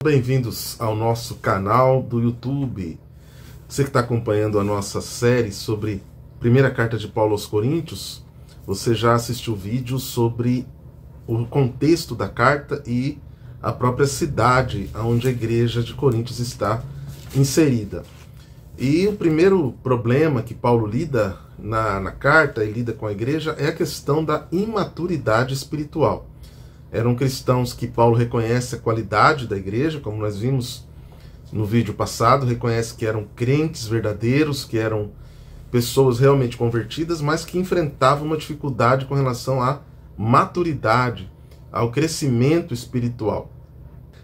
Bem-vindos ao nosso canal do YouTube. Você que está acompanhando a nossa série sobre primeira carta de Paulo aos Coríntios, você já assistiu vídeo sobre o contexto da carta e a própria cidade onde a igreja de Coríntios está inserida. E o primeiro problema que Paulo lida na carta e lida com a igreja é a questão da imaturidade espiritual. Eram cristãos que Paulo reconhece a qualidade da igreja, como nós vimos no vídeo passado, reconhece que eram crentes verdadeiros, que eram pessoas realmente convertidas, mas que enfrentavam uma dificuldade com relação à maturidade, ao crescimento espiritual.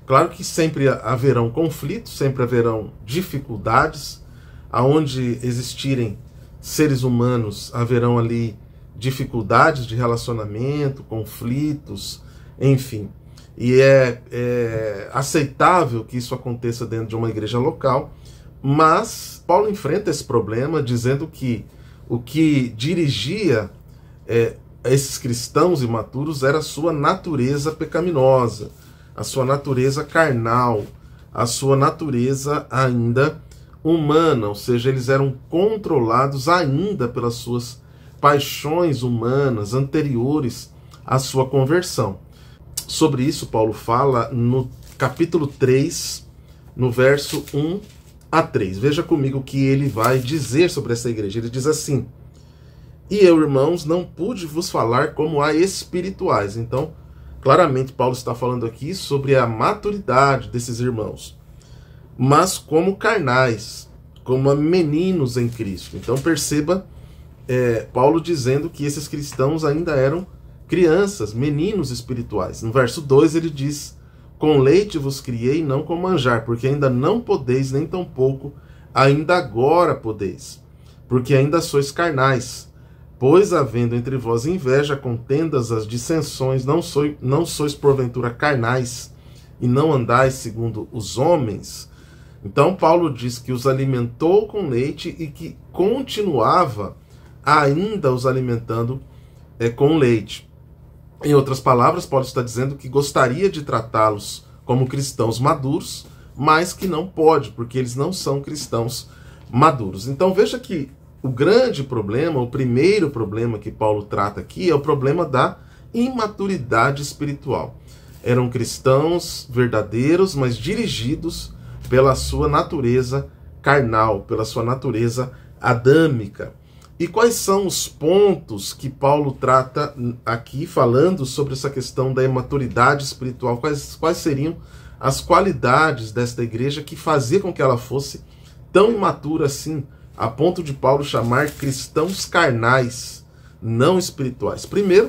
Claro que sempre haverão conflitos, sempre haverão dificuldades, aonde existirem seres humanos, haverão ali dificuldades de relacionamento, conflitos, enfim. E é aceitável que isso aconteça dentro de uma igreja local, mas Paulo enfrenta esse problema dizendo que o que dirigia esses cristãos imaturos era a sua natureza pecaminosa, a sua natureza carnal, a sua natureza ainda humana, ou seja, eles eram controlados ainda pelas suas paixões humanas anteriores à sua conversão. Sobre isso, Paulo fala no capítulo 3, no verso 1 a 3. Veja comigo o que ele vai dizer sobre essa igreja. Ele diz assim: "E eu, irmãos, não pude vos falar como a espirituais." Então, claramente, Paulo está falando aqui sobre a maturidade desses irmãos, mas como carnais, como meninos em Cristo. Então, perceba Paulo dizendo que esses cristãos ainda eram crianças, meninos espirituais. No verso 2 ele diz: "Com leite vos criei, não com manjar, porque ainda não podeis, nem tampouco ainda agora podeis, porque ainda sois carnais. Pois, havendo entre vós inveja, contendas, as dissensões, não sois porventura carnais, e não andais segundo os homens." Então Paulo diz que os alimentou com leite e que continuava ainda os alimentando com leite. Em outras palavras, Paulo está dizendo que gostaria de tratá-los como cristãos maduros, mas que não pode, porque eles não são cristãos maduros. Então veja que o grande problema, o primeiro problema que Paulo trata aqui é o problema da imaturidade espiritual. Eram cristãos verdadeiros, mas dirigidos pela sua natureza carnal, pela sua natureza adâmica. E quais são os pontos que Paulo trata aqui, falando sobre essa questão da imaturidade espiritual? Quais seriam as qualidades desta igreja que fazia com que ela fosse tão imatura assim, a ponto de Paulo chamar cristãos carnais, não espirituais? Primeiro,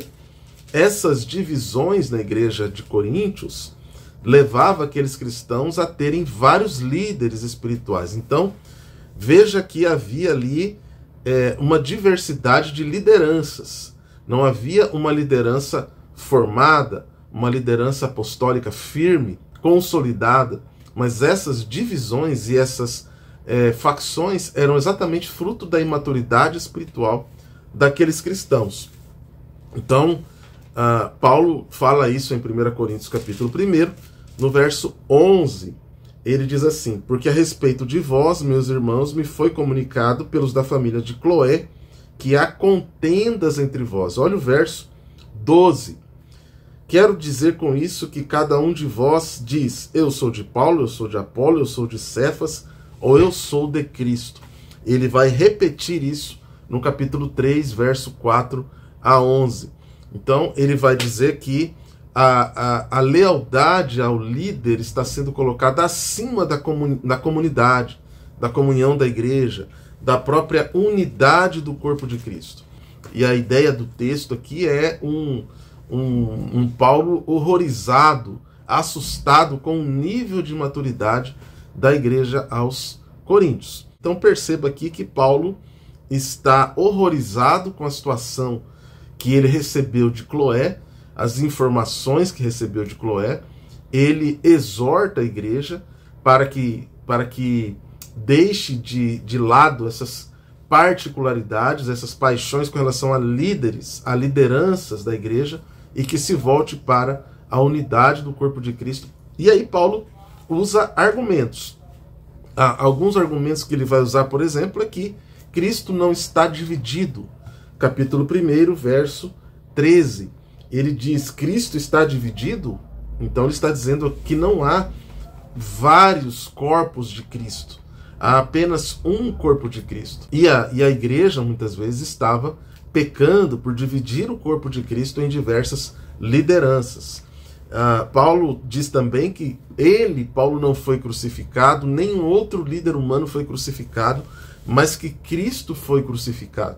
essas divisões na igreja de Coríntios levavam aqueles cristãos a terem vários líderes espirituais. Então, veja que havia ali uma diversidade de lideranças. Não havia uma liderança formada, uma liderança apostólica firme, consolidada, mas essas divisões e essas facções eram exatamente fruto da imaturidade espiritual daqueles cristãos. Então, Paulo fala isso em 1 Coríntios capítulo 1, no verso 11. Ele diz assim: "Porque a respeito de vós, meus irmãos, me foi comunicado pelos da família de Cloé que há contendas entre vós." Olha o verso 12. "Quero dizer com isso que cada um de vós diz: eu sou de Paulo, eu sou de Apolo, eu sou de Cefas, ou eu sou de Cristo." Ele vai repetir isso no capítulo 3, verso 4 a 11. Então, ele vai dizer que a lealdade ao líder está sendo colocada acima da comunidade, da comunhão da igreja, da própria unidade do corpo de Cristo. E a ideia do texto aqui é um Paulo horrorizado, assustado com o nível de maturidade da igreja aos Coríntios. Então perceba aqui que Paulo está horrorizado com a situação que ele recebeu de Cloé, as informações que recebeu de Cloé. Ele exorta a igreja para que deixe de lado essas particularidades, essas paixões com relação a líderes, a lideranças da igreja, e que se volte para a unidade do corpo de Cristo. E aí Paulo usa argumentos. Alguns argumentos que ele vai usar, por exemplo, é que Cristo não está dividido. Capítulo 1, verso 13. Ele diz: Cristo está dividido? Então ele está dizendo que não há vários corpos de Cristo. Há apenas um corpo de Cristo. E a igreja, muitas vezes, estava pecando por dividir o corpo de Cristo em diversas lideranças. Paulo diz também que Paulo, não foi crucificado, nem outro líder humano foi crucificado, mas que Cristo foi crucificado.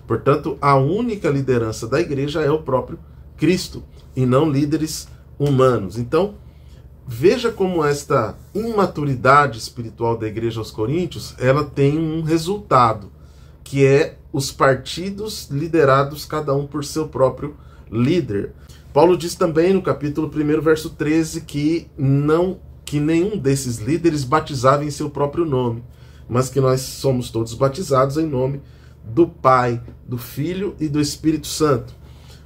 Portanto, a única liderança da igreja é o próprio Cristo, e não líderes humanos. Então, veja como esta imaturidade espiritual da igreja aos Coríntios, ela tem um resultado, que é os partidos liderados cada um por seu próprio líder. Paulo diz também no capítulo 1, verso 13, que nenhum desses líderes batizava em seu próprio nome, mas que nós somos todos batizados em nome do Pai, do Filho e do Espírito Santo.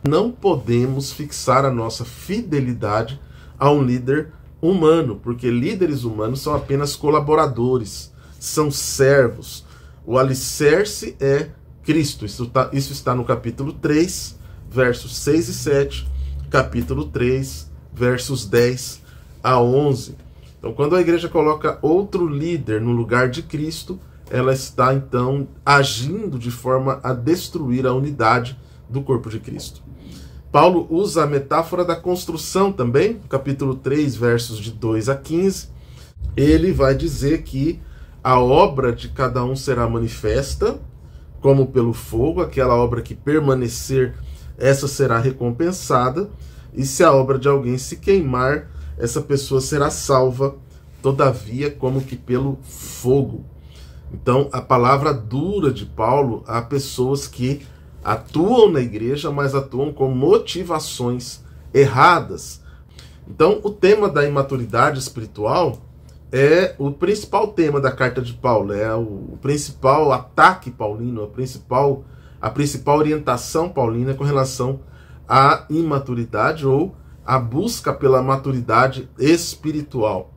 Não podemos fixar a nossa fidelidade a um líder humano, porque líderes humanos são apenas colaboradores, são servos. O alicerce é Cristo. Isso está no capítulo 3, versos 6 e 7, capítulo 3, versos 10 a 11. Então, quando a igreja coloca outro líder no lugar de Cristo, ela está, então, agindo de forma a destruir a unidade do corpo de Cristo. Paulo usa a metáfora da construção também, capítulo 3, versos de 2 a 15. Ele vai dizer que a obra de cada um será manifesta, como pelo fogo, aquela obra que permanecer, essa será recompensada, e se a obra de alguém se queimar, essa pessoa será salva, todavia, como que pelo fogo. Então, a palavra dura de Paulo a pessoas que atuam na igreja, mas atuam com motivações erradas. Então, o tema da imaturidade espiritual é o principal tema da carta de Paulo, é o principal ataque paulino, a principal orientação paulina com relação à imaturidade ou a busca pela maturidade espiritual.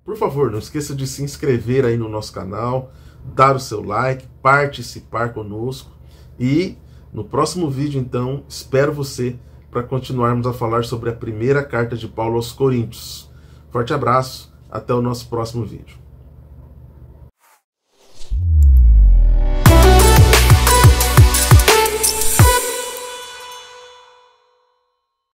Por favor, não esqueça de se inscrever aí no nosso canal, dar o seu like, participar conosco, e no próximo vídeo, então, espero você para continuarmos a falar sobre a primeira carta de Paulo aos Coríntios. Forte abraço, até o nosso próximo vídeo.